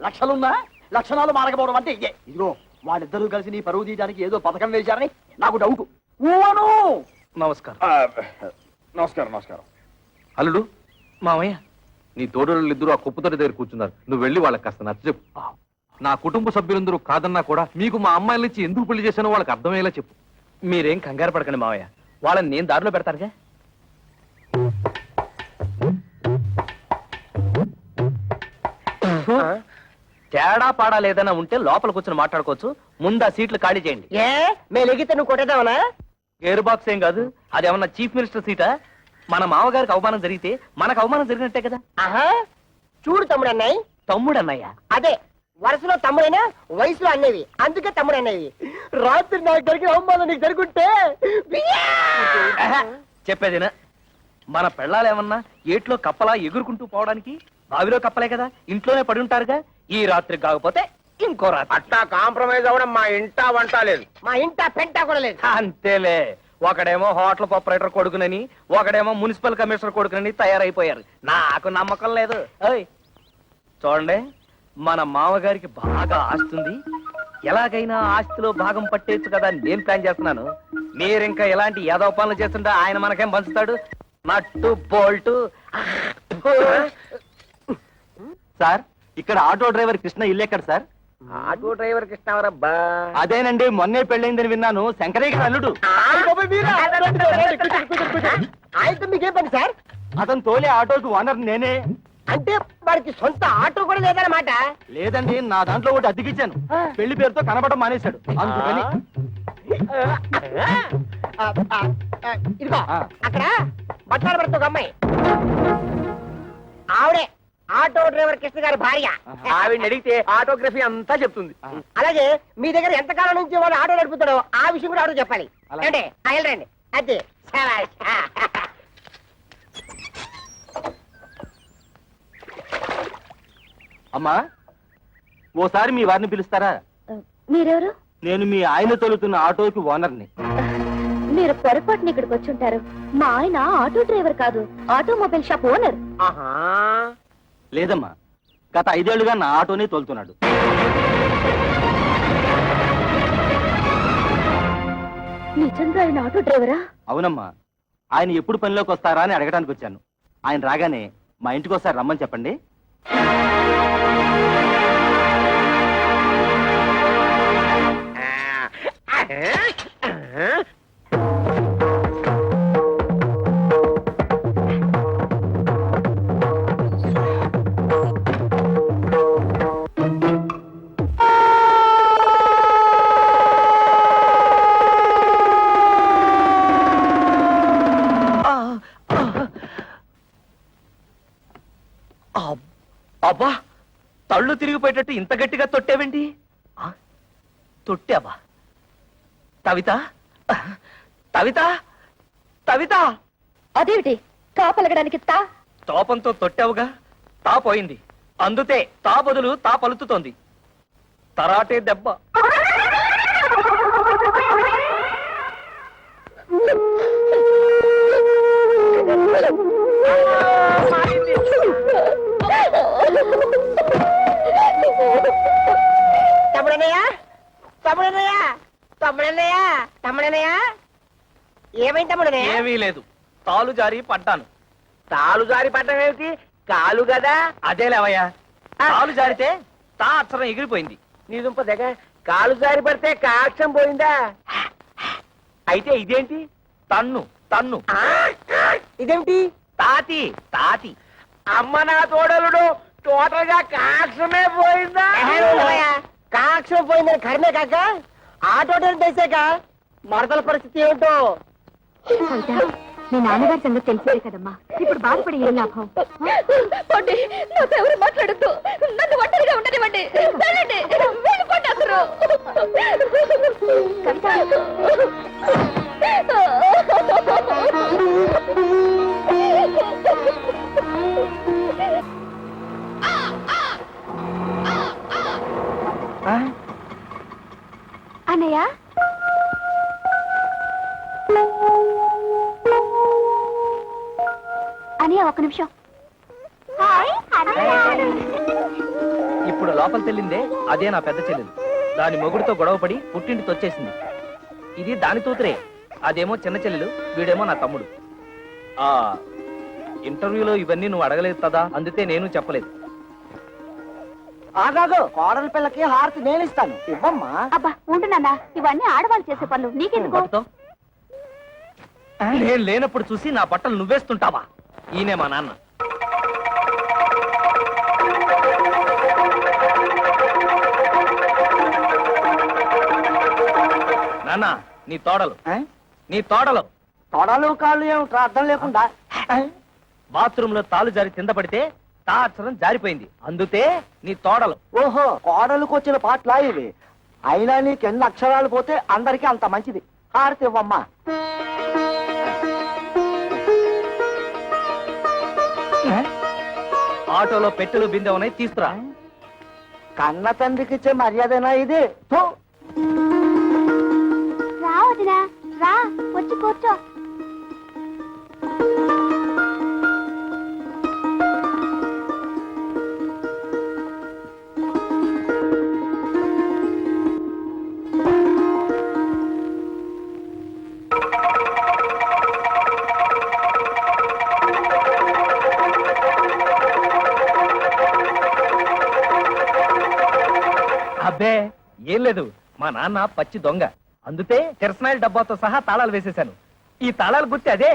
లక్షలున్నా లక్షణాలు మారకపోవడం అంటే ఇదే. ఇదిగో వాళ్ళిద్దరూ కలిసి నీ పరువు తీయడానికి ఏదో పథకం వేశారని నాకు డౌట్. నమస్కారం. నమస్కారం. నమస్కారం. అల్లుడు, మామయ్య, నీ తోడళ్ళు ఇద్దరు ఆ కుప్పతోటి దగ్గర కూర్చున్నారు. నువ్వు వెళ్ళి వాళ్ళకి కాస్త నచ్చ చెప్పు. నా కుటుంబ సభ్యులందరూ కాదన్నా కూడా మీకు మా అమ్మాయిల నుంచి ఎందుకు పెళ్లి చేశానో వాళ్ళకి అర్థమయ్యేలా చెప్పు. మీరేం కంగారు పడకండి మామయ్య, వాళ్ళని నేను దారిలో పెడతానుగా. తేడా పాడా లేదన్నా ఉంటే లోపల కూర్చొని మాట్లాడుకోవచ్చు. ముందు ఆ సీట్లు ఖాళీ చేయండి. ఏ మేము ఎగితే నువ్వు కొట్టేదావనా? గేర్ బాక్స్ ఏం కాదు, అదేమన్నా చీఫ్ మినిస్టర్ సీటా? మన మామగారికి అవమానం జరిగితే మనకు అవమానం జరిగినట్టే కదా. ఆహా, చూడు తమ్ముడు అన్నాయి. తమ్ముడు అన్నయ్య అదే వరుసలో తమ్ముడైనా వయసులో అన్నవి, అందుకే తమ్ముడు అన్నవి. రాత్రి నాకు జరిగిన అవమానం నీకు జరుగుంటే చెప్పేదినా, మన పెళ్ళాలేమన్నా ఏట్లో కప్పలా ఎగురుకుంటూ పోవడానికి బావిలో కప్పలే కదా, ఇంట్లోనే పడి ఉంటారుగా. ఈ రాత్రి కాకపోతే ఇంకో రాత్రి. అట్టా కాంప్రమైజ్ అవ్వడం మా ఇంటా వంట లేదు. మా ఇంట పెంట కూడా లేదు. అంతేలే, ఒకడేమో హోటల్ ఆపరేటర్ కొడుకునని, ఒకడేమో మున్సిపల్ కమిషనర్ కొడుకునని తయారైపోయారు. నాకు నమ్మకం లేదు. ఓయ్ చూడండి, మన మామగారికి బాగా ఆస్తుంది. ఎలాగైనా ఆస్తిలో భాగం పట్టేచ్చు కదా అని నేను ప్లాన్ చేస్తున్నాను. మీరింకా ఎలాంటి యాదవ పనులు చేస్తుంటే ఆయన మనకేం పంచుతాడు? నట్టు బోల్టు. సార్, ఇక్కడ ఆటో డ్రైవర్ కృష్ణ ఇల్లు ఎక్కడ సార్? Auto driver కృష్ణవరబ్బా. అదేనండి, మొన్నే పెళ్ళైందని విన్నాను. శంకరయ్య గారు అల్లుడు. ఆయనతో మీకేం పని సార్? అతను తోలే ఆటోకి ఓనర్ నేనే. అంటే వాడికి సొంత ఆటో కూడా లేదన్నమాట. లేదండి, నా దాంట్లో ఒకటి అద్దెకిచ్చాను. పెళ్లి పేరుతో కనబడడం మానేశాడు, అందుకని. ఇదిగో అక్కడ బట్టాల పడుతూ ఒక అమ్మాయి, ఆవిడే ఆటో డ్రైవర్ కృష్ణ గారి భార్య. ఆవిడ అడిగితే ఆటోగ్రఫీ అంతా చెప్తుంది. అలాగే మీ దగ్గర ఎంతకాలం నుంచి వాడు ఆటో నడుపుతాడో ఆ విషయం కూడా ఆటో చెప్పాలి. అంటే రండి అదే. అమ్మా, ఓసారి మీ వారిని పిలుస్తారా? మీరెవరు? నేను మీ ఆయన తోలుతున్న ఆటోకి ఓనర్ని. మీరు పొరపాటున ఇక్కడికి వచ్చి ఉంటారు. మా ఆయన ఆటో డ్రైవర్ కాదు, ఆటోమొబైల్ షాప్ ఓనర్. లేదమ్మా, గత 5 ఏళ్లుగా నా ఆటోనే తోలుతున్నాడు. నిజంగా ఆయన ఆటో డ్రైవరా? అవునమ్మా, ఆయన ఎప్పుడు పనిలోకి వస్తారా అని అడగడానికి వచ్చాను. ఆయన రాగానే మా ఇంటికి ఒకసారి రమ్మని చెప్పండి. అబ్బా, తళ్ళు తిరిగిపోయేటట్టు ఇంత గట్టిగా తొట్టేవేంటి? తొట్టావా? తవిత, తవిత, తవిత! అదేమిటి కాపలగడానికి తోపంతో తొట్టావుగా, తా పోయింది. అందుతే తా బదులు తా పలుకుతోంది. తరాటే దెబ్బ. తమ్ముడన్నయ్య, తమ్ముడన్నయ్య, తమ్ముడనయా తమ్ముడనయా ఏమైంది తమ్ముడనయా? ఏమీ లేదు, తాలు జారి పడ్డాను. తాలు జారి పడ్డం ఏమిటి? కాలు కదా. అదే లేవయ్యా, తాలు జారితే తా అక్షరం ఎగిరిపోయింది. నీ దుంప దగ్గర కాలు జారి పడితే కాక్షం పోయిందా? అయితే ఇదేంటి? తన్ను తన్ను. ఇదేమిటి? తాతి తాతి. అమ్మ నా తోడలుడు టోటల్ గా కాక్షమే పోయిందా? కాక్షం పోయిందని కర్మే కాక ఆటోటల్ తెసాక మరదల పరిస్థితి ఏమిటో. మీ నాన్నగారి సంగతి తెలిసేది కదమ్మా, ఇప్పుడు బాధపడి ఏం లాభం? నాతో ఎవరు మాట్లాడద్దు, నన్ను ఒంటరిగా ఉండనివ్వండి. వెళ్ళండి, వెళ్ళిపోండి అందరూ. అన్నయ్య, అన్నయ్య ఒక నిమిషం. ఇప్పుడు లోపల తెల్లిందే అదే నా పెద్ద చెల్లెలు. దాని మొగుడితో గొడవపడి పుట్టింటికి వచ్చేసింది. ఇది దాని తూతురే, అదేమో చిన్న చెల్లెలు, వీడేమో నా తమ్ముడు. ఆ ఇంటర్వ్యూలో ఇవన్నీ నువ్వు అడగలేదు కదా, అందుకే నేను చెప్పలేదు. ఆగాగు, కోడల పిల్లకి హారతి నేను ఇస్తాను, ఇవ్వమ్మా. అబ్బా ఉంటున్నా, ఇవన్నీ ఆడవాళ్ళు చేసే పనులు, నీకెందుకు? పట్టుతో. నేను లేనప్పుడు చూసి నా బట్టలు నువ్వేస్తుంటావా? ఈయనే మా నాన్న. నాన్న, నీ తోడలు నీ తోడలు తొడలు కాళ్ళు ఏమిట్రా అర్థం లేకుండా? బాత్రూమ్ లో తాలు జారి కింద పడితే తా అక్షరం జారిపోయింది, అందుతే నీ తోడలు. ఓహో, కోడలకు వచ్చిన పాటలా ఇవి. అయినా నీకు ఎన్ని అక్షరాలు పోతే అందరికీ అంత మంచిది. హారతి ఇవ్వమ్మా. ఆటోలో పెట్టెలు బిందె ఉన్నాయి, తీసుకురా. కన్న తండ్రికి ఇచ్చే మర్యాదనా ఇది? థు. రా వదినా, రా వచ్చి కూర్చో. అబ్బే ఏం లేదు, మా నాన్న పచ్చి దొంగ, అందుతే కిరసనాయిల డబ్బాతో సహా తాళాలు వేసేశాను. ఈ తాళాలు గుర్తి అదే.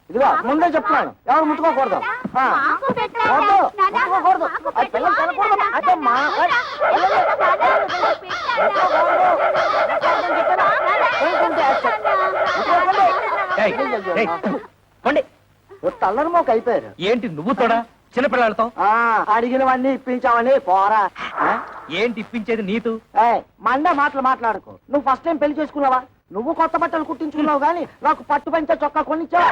ఇదిగో ముందే చెప్తున్నాను, ఎవరు ముట్టుకోకూడదు. ఆ. వద్దు, ముట్టుకోకూడదు. ఆ పిల్లలు తినకూడదు. అదమ్మా. ఏయ్, ఏయ్, పోండి. తల్లరి మోక అయిపోయారు. ఏంటి నువ్వు తోడా చిన్నపిల్లలతో? ఆ, అడిగినవన్నీ ఇప్పించావని పోరా. ఆ? ఏంటి ఇప్పించేది నీతు? ఏయ్, మండే మాటలు మాట్లాడుకో. నువ్వు ఫస్ట్ టైం పెళ్లి చేసుకున్నావా? నువ్వు కొత్త బట్టలు కుట్టించుకున్నావు గానీ నాకు పట్టు పంచ చొక్కా కొనిచ్చావా?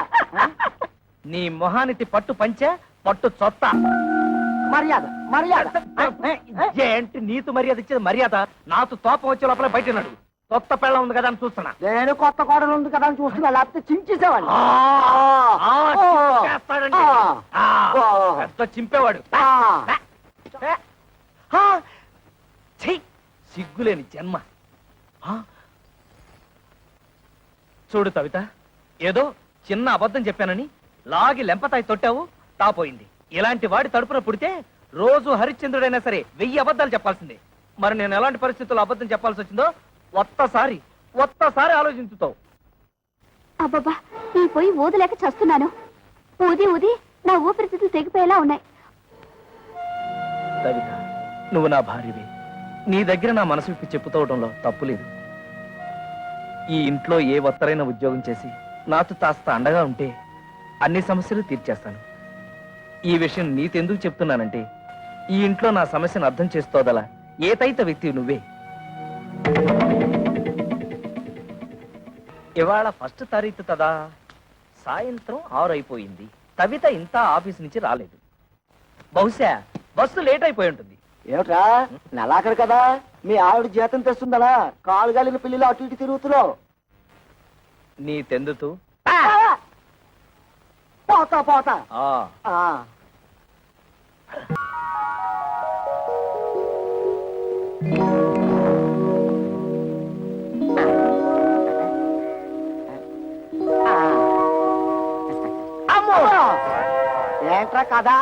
నీ మొహానికి పట్టు పంచే పట్టు చొత్త. మర్యాద మర్యాద. ఏంటి నీతు మర్యాద ఇచ్చేది? మర్యాద నాతో తోపం వచ్చే లోపల బయట ఉన్నాడు. కొత్త పిల్ల ఉంది కదా అని చూస్తున్నా. నేను కొత్త కోడలు ఉంది కదా అని చూస్తున్నా, లేకపోతే చించేసేవాడిని. చేస్తాడండి. పెద్ద చింపేవాడు. ఛీ, సిగ్గులేని జన్మ. చూడు కవిత, ఏదో చిన్న అబద్ధం చెప్పానని లాగి లెంపతాయి తొట్టావు, తాపోయింది. ఇలాంటి వాడి తడుపున పుడితే రోజు హరిశ్చంద్రుడైనా సరే 1000 అబద్ధాలు చెప్పాల్సిందే. మరి నేను ఎలాంటి పరిస్థితుల్లో అబద్ధం చెప్పాల్సి వచ్చిందో ఒక్కసారి ఆలోచించుతావు. అబ్బబ్బా, ఈ పొయ్యి ఊదలేక చస్తున్నాను. ఊది ఊది నా ఊపిరితిత్తులు తెగిపోయేలా ఉన్నాయి. కవిత, నువ్వు నా భార్యవి. నీ దగ్గర నా మనసు విప్పి చెప్పుకోవడంలో తప్పులేదు. ఈ ఇంట్లో ఏ ఒత్తరైన ఉద్యోగం చేసి నాతో కాస్త అండగా ఉంటే అన్ని సమస్యలు తీర్చేస్తాను. ఈ విషయం నీతెందుకు చెప్తున్నానంటే, ఈ ఇంట్లో నా సమస్యను అర్థం చేసుకోదల ఏతైత వ్యక్తి నువ్వే. ఇవాళ 1వ తారీఖు కదా, సాయంత్రం 6 అయిపోయింది. కవిత ఇంత ఆఫీస్ నుంచి రాలేదు. బహుశా బస్సు లేట్ అయిపోయి ఉంటుంది. ఏమిట్రా, నెలాఖరు కదా, మీ ఆవిడ జీతం తెస్తుందలా కాలు గాలిన పిల్లలు అటు ఇటు తిరుగుతున్నావు. నీ తెందుతూ పోతా పోతా. ఆ ఆ. ఏమిట్రా కదా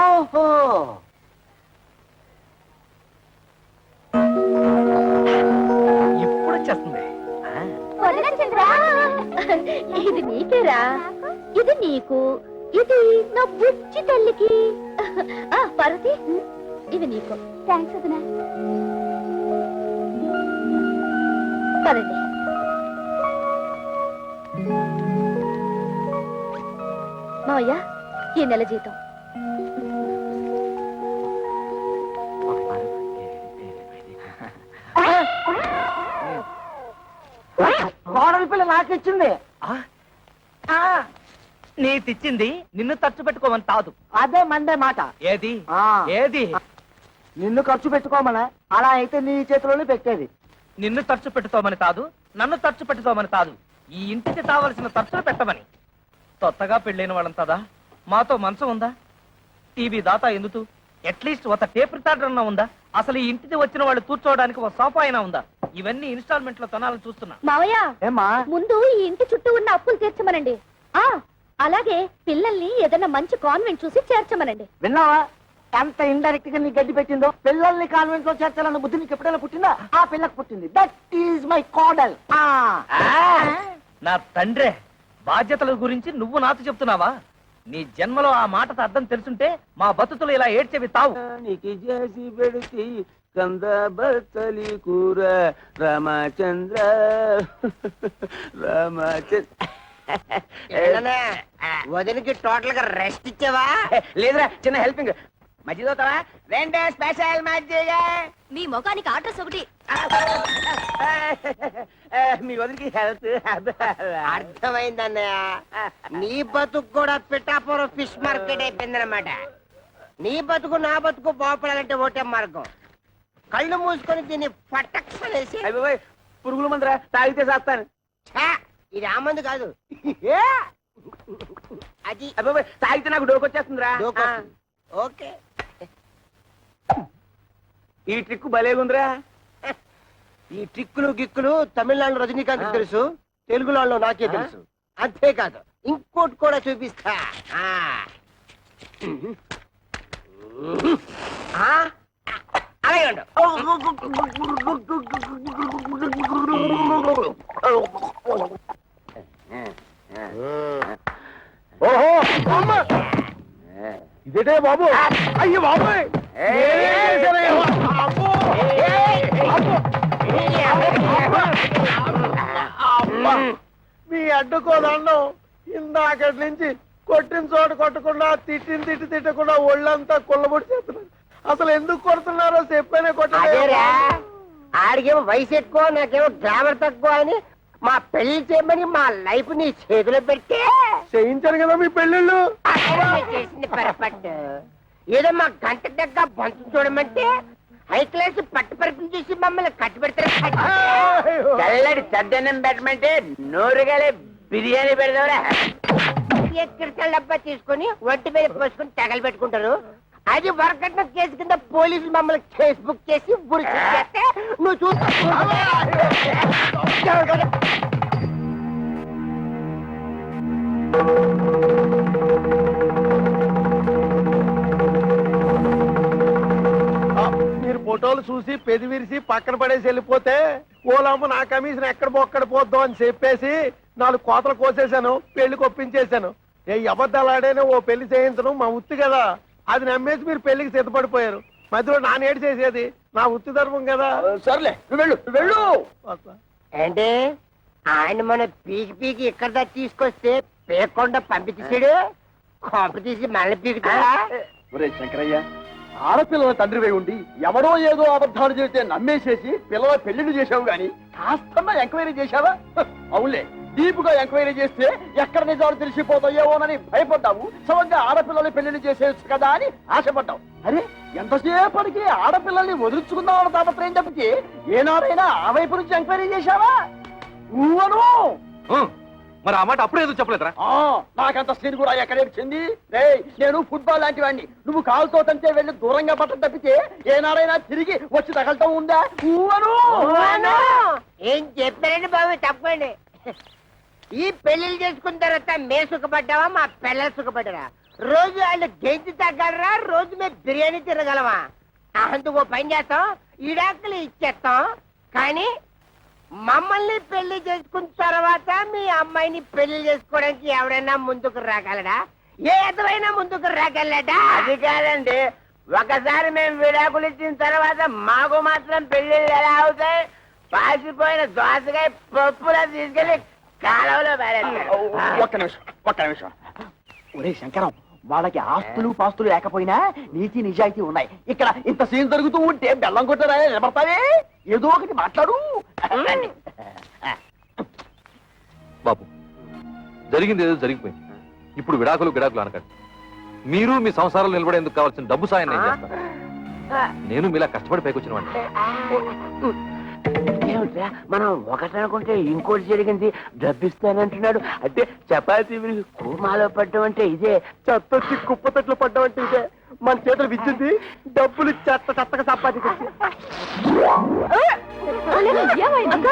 ఓహో ఇప్పుడు వచ్చేస్తుంది. ఇది నీకేరా, ఇది నీకు, ఇది నా బుజ్జి తల్లికి. పార్వతి, ఇది నీకు. థ్యాంక్స్ వదినా. పదండి. మావయ్య, ఈ నెల జీతం. కోడలి పిల్ల నాకు ఇచ్చింది. నీ తెచ్చింది నిన్ను ఖర్చు పెట్టుకోమని తాదు. అదే మండే మాట. ఏది ఆ. ఏది నిన్ను ఖర్చు పెట్టుకోమనా? అలా అయితే నీ చేతిలోనే పెట్టేది. నిన్ను ఖర్చు పెట్టుకోమని కాదు, నన్ను ఖర్చు పెట్టుకోమని కాదు, ఈ ఇంటికి కావలసిన ఖర్చులు పెట్టమని. కొత్తగా పెళ్ళైన వాళ్ళంతదా మాతో మంచం ఉందా, టీవీ దాతా ఎందుకు, అట్లీస్ట్ ఒక టేప్ రికార్డర్ అన్నా ఉందా, అసలు ఈ ఇంటికి వచ్చిన వాళ్ళు కూర్చోవడానికి ఒక సోఫా అయినా ఉందా? ఇవన్నీ ఇన్స్టాల్మెంట్ లో కొనాలని చూస్తున్నా. మావయ్య, ఏమా ముందు ఈ ఇంటి చుట్టూ ఉన్న అప్పులు తీర్చమనండి. అలాగే పిల్లల్ని ఏదైనా మంచి కాన్వెంట్ చూసి చేర్చమనండి. విన్నావా ఎంత ఇండైరెక్ట్ గా నీ గడ్డి పెట్టిందో? పిల్లల్ని కాన్వెంట్ లో చేర్చాలన్న బుద్ధి నీకు ఎప్పుడైనా పుట్టిందా? ఆ పిల్లకు పుట్టింది. దట్ ఈజ్ మై కోడల్. నా తండ్రే, బాధ్యతల గురించి నువ్వు నాతో చెప్తున్నావా? నీ జన్మలో ఆ మాటకు అర్థం తెలుసుంటే మా బతుకులు ఇలా ఏడ్చేవి తావు. చేసి పెడితే కంద బత్తలి కూర రామచంద్ర రామచంద్ర. వదినికి టోటల్ గా రెస్ట్ ఇచ్చావా? లేదురా, చిన్న హెల్పింగ్. మజ్జిగ అవుతావా? రెండే స్పెషల్ మజ్జిగ. మీ ముఖానికి ఆర్డర్స్ ఒకటి. మీ వదిలికి హెల్త్ అర్థమైందన్నయ్య. నీ బతుకు కూడా పిఠాపురం ఫిష్ మార్కెట్ అయిపోయిందన్నమాట. నీ బతుకు నా బతుకు బాగుపడాలంటే ఒకటే మార్గం. కళ్ళు మూసుకొని దీన్ని పట్టక్షనేసి. పురుగుల మందురా, తాగితే చేస్తాను. ఇది ఆ మందు కాదు, అది తాగితే నాకు డోకొచ్చేస్తుందిరా. డోకొస్తుంది. ఓకే, ఈ ట్రిక్ భలేగుందిరా. ఈ ట్రిక్కులు గిక్కులు తమిళనాడు రజనీకాంత్ తెలుసు, తెలుగులో నాకే తెలుసు. అంతేకాదు ఇంకోటి కూడా చూపిస్తా. అలాగే ఉండు. ఓహో అమ్మ! ఇదేటే బాబు, అయ్యో బాబోయ్! అబ్బో! అబ్బా! మీ అడ్డుకోదండం ఇందాకటి నుంచి కొట్టిన చోట కొట్టకుండా తిట్టకుండా ఒళ్ళంతా కుళ్ళబొడి చేస్తున్నారు. అసలు ఎందుకు కొడుతున్నారో చెప్పనే అదేరా, ఆడికేమో వయసు ఎక్కువ, నాకేమో గ్లామర్ తక్కువ అని మా పెళ్లి చేయమని మా లైఫ్ నీ చేతిలో పెట్టే చేయించారు కదా మీ పెళ్ళిళ్ళు. చేసింది పొరపాటు. ఏదో మా గంట దగ్గర బంతు చూడమంటే హై క్లాస్ పట్టు పరిపులు చూసి మమ్మల్ని కట్టి పెడతారు. తెల్లడి చద్దన్నం పెట్టమంటే నోరుగాలే బిర్యానీ పెడదావరా. ఎక్కడికి డబ్బా తీసుకొని ఒంటి మీద పోసుకొని తగలు పెట్టుకుంటారు. అది వరకట్న కేసు కింద పోలీసులు మమ్మల్ని కేసు బుక్ చేసి బురికి చేస్తే నువ్వు చూస్తా. మీరు ఫోటోలు చూసి పెదివిరిసి పక్కన పడేసి వెళ్ళిపోతే ఓలమ్మ నా కమిషన్ ఎక్కడ బొక్కడ పోద్దాం అని చెప్పేసి 4 కోతలు కోసేశాను, పెళ్లికి ఒప్పించేశాను. ఏ అబద్ధాలాడేనే ఓ పెళ్లి చేయించడం మా ఉత్తి కదా, అది నమ్మేసి మీరు పెళ్లికి సిద్ధపడిపోయారు. మధ్యలో నానేడు చేసేది నా వృత్తి ధర్మం కదా. సర్లే, నువ్వు వెళ్ళు, నువ్వు వెళ్ళు. అంటే ఆయన మన పీకి పీకి ఇక్కడ దాకా తీసుకొస్తే పేకుండా పంపించేసాడు. కొంప తీసి మళ్ళీ పీకుతాడా? ఒరే శంకరయ్య, ఆడపిల్లల తండ్రివై ఉండి ఎవడో ఏదో అబద్ధాలు చేస్తే నమ్మేసేసి పిల్లల పెళ్లిళ్ళు చేశావు గాని కాస్తన్నా ఎంక్వైరీ చేశావా? అవునులే, డీప్ గా ఎంక్వైరీ చేస్తే ఎక్కడ నిజాలు తెలిసిపోతాయేమోనని భయపడ్డావు. సమంగా ఆడపిల్లల్ని పెళ్లిళ్ళు చేసేయచ్చు కదా అని ఆశపడ్డావు. అరే, ఎంతసేపటికి ఆడపిల్లల్ని వదులుచుకుందామని తాపత్రయం తప్పితే ఏనాడైనా ఆ వైపు నుంచి ఎంక్వైరీ చేశావా? నువ్వను మరి ఆ మాట అప్పుడే ఎందుకు చెప్పలేదురా? నాకంత సీన్ కూడా ఎక్కడేర్చింది. నేను ఫుట్బాల్ లాంటి వాడిని, నువ్వు కాలుతో తంటే వెళ్ళి దూరంగా పట్టం తప్పితే ఏనాడైనా తిరిగి వచ్చి తగలటం ఉందా? నువ్వను ఏం చెప్పారండి బాబు, తప్పండి. ఈ పెళ్లిళ్ళు చేసుకున్న తర్వాత మే సుఖపడ్డావా మా పిల్లలు సుఖపడ్డారా? రోజు వాళ్ళు గెంజి తగ్గలరా, రోజు మేము బిర్యానీ తిరగలమా? అందుకు పని చేస్తాం, ఈడాకులు ఇచ్చేస్తాం. కానీ మమ్మల్ని పెళ్లి చేసుకున్న తర్వాత మీ అమ్మాయిని పెళ్లి చేసుకోవడానికి ఎవరైనా ముందుకు రాగలడా? ఏ ఎదురైనా ముందుకు రాగలడా? అది కాదండి, ఒకసారి మేము విడాకులు ఇచ్చిన తర్వాత మాకు మాత్రం పెళ్లిళ్ళు ఎలా అవుతాయి? పాసిపోయిన దోసకాయ పప్పులా తీసుకెళ్లి కాలంలో ఒక్క నిమిషం ఒరే శంకరం, వాళ్ళకి ఆస్తులు పాస్తులు లేకపోయినా నీతి నిజాయితీ ఉన్నాయి. ఇక్కడ ఇంత సీన్ జరుగుతూ ఉంటే బెల్లం కొట్టరా నిలబడతావే? ఏదో ఒకటి మాట్లాడు. బాబు, జరిగింది ఏదో జరిగిపోయింది. ఇప్పుడు విడాకులు అనకండి. మీరు మీ సంసారాలు నిలబడేందుకు కావాల్సిన డబ్బు సాయం నేను చేస్తాను. నేను మీలా కష్టపడి పైకొచ్చిన వాడిని. ఏమిట్రా మనం ఒకటనుకుంటే ఇంకోటి జరిగింది, డబ్బిస్తానంటున్నాడు. అంటే చపాతీ కూమాలో పడ్డం అంటే ఇదే, చెత్తొచ్చి కుప్పతట్లు పడ్డామంటే ఇదే. మన చేతులు విచ్చింది, డబ్బులు చెత్తగా సంపాదించి. ఏమైంది అక్క?